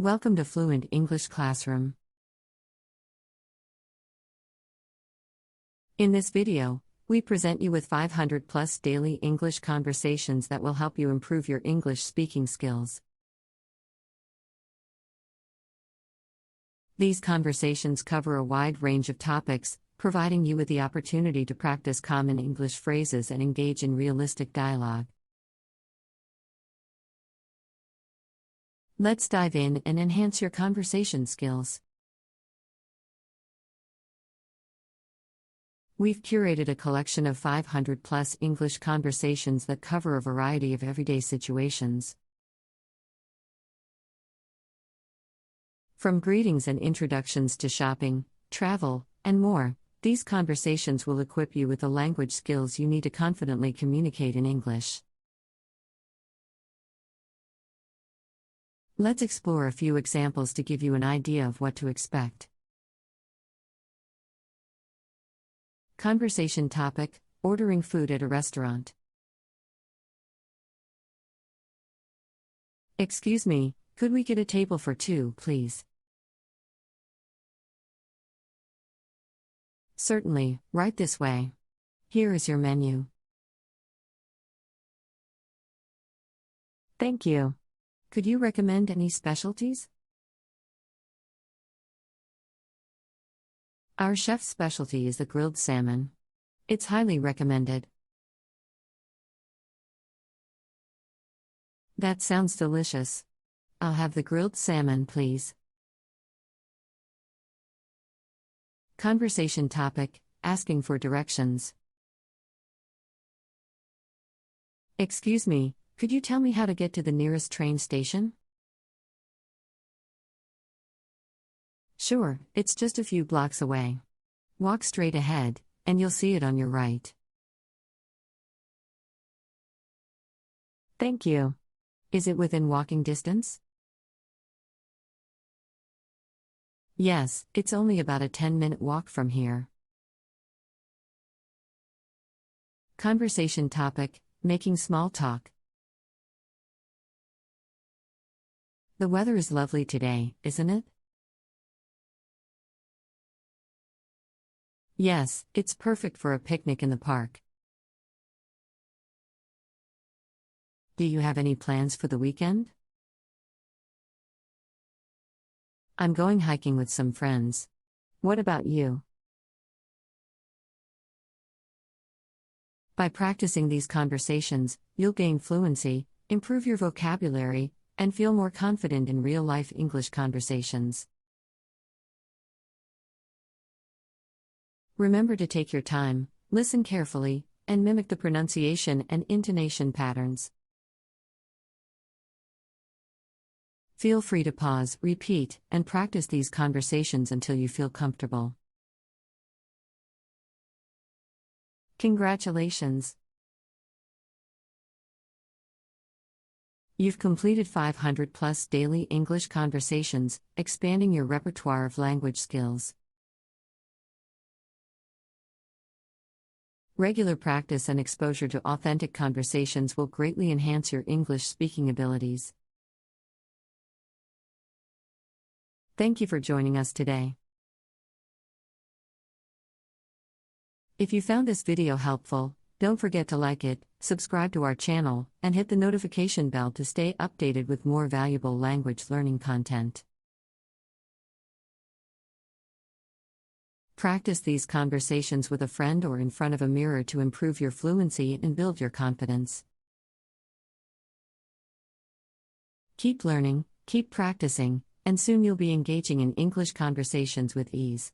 Welcome to Fluent English Classroom. In this video, we present you with 500 plus daily English conversations that will help you improve your English speaking skills. These conversations cover a wide range of topics, providing you with the opportunity to practice common English phrases and engage in realistic dialogue. Let's dive in and enhance your conversation skills. We've curated a collection of 500 plus English conversations that cover a variety of everyday situations. From greetings and introductions to shopping, travel, and more, these conversations will equip you with the language skills you need to confidently communicate in English. Let's explore a few examples to give you an idea of what to expect. Conversation topic: ordering food at a restaurant. Excuse me, could we get a table for two, please? Certainly, right this way. Here is your menu. Thank you. Could you recommend any specialties? Our chef's specialty is the grilled salmon. It's highly recommended. That sounds delicious. I'll have the grilled salmon, please. Conversation topic: asking for directions. Excuse me, could you tell me how to get to the nearest train station? Sure, it's just a few blocks away. Walk straight ahead, and you'll see it on your right. Thank you. Is it within walking distance? Yes, it's only about a 10-minute walk from here. Conversation topic: making small talk. The weather is lovely today, isn't it? Yes, it's perfect for a picnic in the park. Do you have any plans for the weekend? I'm going hiking with some friends. What about you? By practicing these conversations, you'll gain fluency, improve your vocabulary, and feel more confident in real-life English conversations. Remember to take your time, listen carefully, and mimic the pronunciation and intonation patterns. Feel free to pause, repeat, and practice these conversations until you feel comfortable. Congratulations! You've completed 500 plus daily English conversations, expanding your repertoire of language skills. Regular practice and exposure to authentic conversations will greatly enhance your English speaking abilities. Thank you for joining us today. If you found this video helpful, don't forget to like it, subscribe to our channel, and hit the notification bell to stay updated with more valuable language learning content. Practice these conversations with a friend or in front of a mirror to improve your fluency and build your confidence. Keep learning, keep practicing, and soon you'll be engaging in English conversations with ease.